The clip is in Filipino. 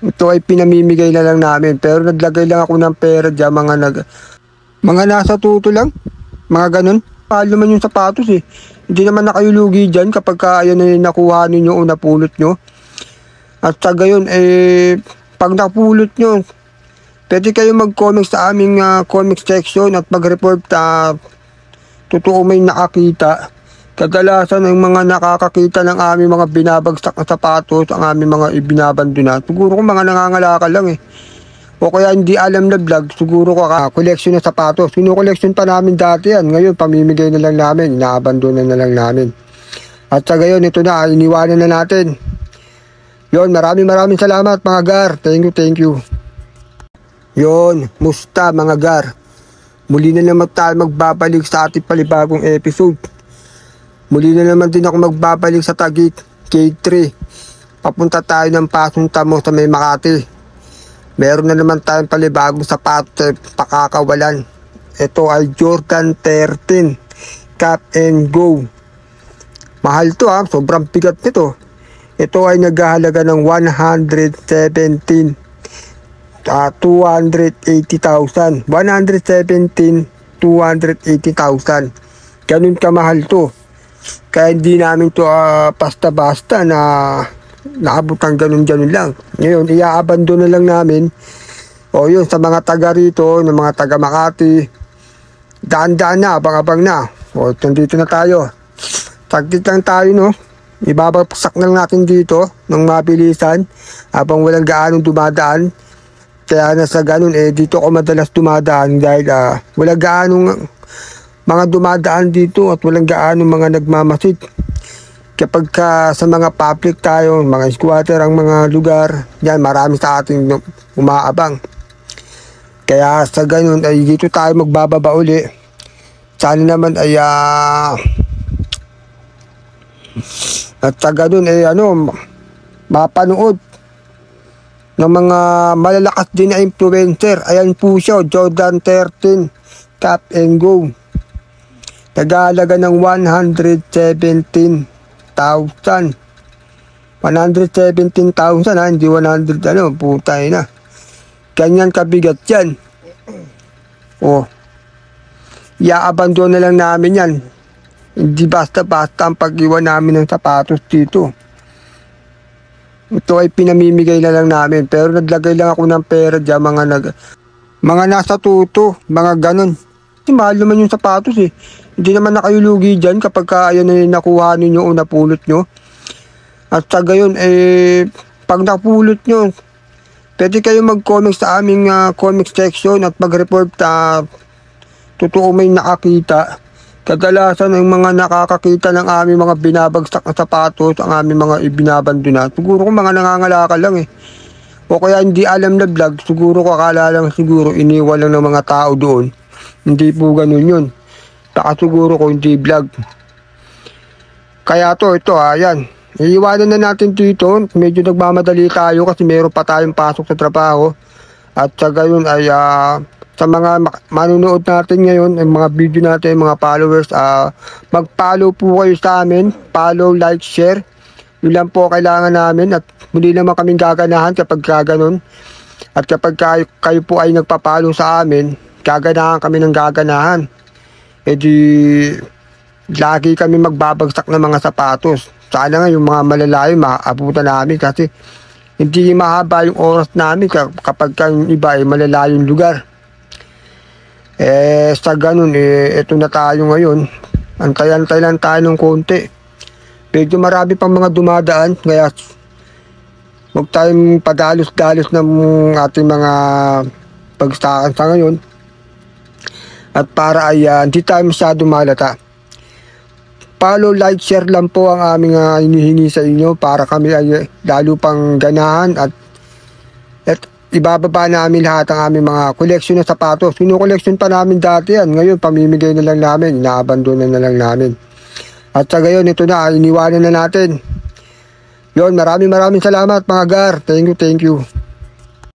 Ito ay pinamimigay na lang namin. Pero naglagay lang ako ng pera dyan, mga nasa tuto lang. Mga ganun. Mahal naman yung sapatos eh. Hindi naman na kayo lugi dyan kapag ayan na nakuha ninyo o napulot nyo. At sa gayon, pag napulot nyo, pwede kayo mag-comment sa aming comment section at mag-report totoo may nakakita. Kadalasan ng mga nakakakita ng aming mga binabagsak na sapatos, ang aming mga ibinabandona. Siguro kung mga nangangalakal lang eh. O kaya hindi alam na vlog, siguro collection na sapatos. Kinukoleksyon pa namin dati yan. Ngayon, pamimigay na lang namin. Inaabandona na lang namin. At sa gayon, ito na. Iniwanan na natin. Yon, maraming salamat mga gar. Thank you. Yon, musta mga gar. Muli na naman tayo magbabalik sa ating palibagong episode. Muli na naman din ako magbabalik sa Taguig, K3. Papunta tayo ng Pasong Tamo sa May Makati. Meron na naman tayong palibagong sapatos pakakawalan. Ito ay Jordan 13 Cap and Go. Mahal to sobrang bigat nito. Ito ay naghahalaga ng 280,000. 280,000. Ganun kamahal to. Kaya hindi namin to basta-basta na naabot ang ganun lang. Ngayon, iaabandon na lang namin. O yun, sa mga taga rito, ng mga taga Makati, daan-daan na, abang-abang na. O, nandito na tayo. Tagtit lang tayo, no? Ibabagsak na lang natin dito ng mabilisan habang walang gaanong dumadaan. Kaya nasa ganun, dito ako madalas dumadaan dahil walang gaanong mga dumadaan dito at walang gaanong mga nagmamasid. Kapag sa mga public tayo, mga squatter ang mga lugar, yan marami sa ating umaabang. Kaya sa ganun ay dito tayo magbababa uli. Sana naman ay at sa ganun ay mapanood ng mga malalakas din na influencer. Ayan po siya, Jordan 13 Cap and Go. Nag-aalaga ng 117,000. 117,000 hindi 100 putay na. Ganyan kabigat yan. Iaabandon na lang namin yan. Hindi basta-basta ang pag-iwan namin ng sapatos dito. Ito ay pinamimigay na lang namin. Pero naglagay lang ako ng pera dyan, mga nasa tuto, mga ganun. Mahal naman yung sapatos eh. Hindi naman na kayo lugi dyan kapag ayan na nakuha ninyo o napulot nyo. At sa gayon, pag napulot nyo, pwede kayo mag-comment sa aming comment section at mag-report totoo may nakakita. Kadalasan ng mga nakakakita ng aming mga binabagsak na sapatos, ang aming mga ibinabandona. Siguro kung mga nangangalakal lang eh. O kaya hindi alam na vlog, siguro akala lang siguro iniwan lang ng mga tao doon. Hindi po ganun yun. Baka siguro ko hindi vlog. Kaya ito, ayan. Iiwanan na natin dito. Medyo nagmamadali tayo kasi meron pa tayong pasok sa trabaho. At sa gayon ay sa mga manunood natin ngayon, ang mga video natin, mga followers, mag-follow po kayo sa amin. Follow, like, share. Yun lang po kailangan namin. At muli naman kaming gaganahan kapag gaganon. At kapag kayo po ay nagpa-follow sa amin, gaganahan kami ng gaganahan. Lagi kami magbabagsak ng mga sapatos. Sana nga yung mga malalayo maabutan namin kasi hindi mahaba yung oras namin kapag yung iba ay malalayong lugar. Sa ganun, ito na tayo ngayon. Antay-antay lang tayo ng konti. Medyo marami pang mga dumadaan, kaya huwag tayong padalos-dalos ng ating mga pagsakan sa ngayon. At para ay hindi tayo masyado malata. Follow, like, share lang po ang aming hinihingi sa inyo para kami ay lalo pang ganahan at ibababa namin lahat ang aming mga koleksyon na sapatos. Kinukoleksyon pa namin dati yan. Ngayon, pamimigay na lang namin. Inaabandona na lang namin. At sa gayon, ito na. Iniwanan na natin. Yon, maraming salamat mga gar. Thank you.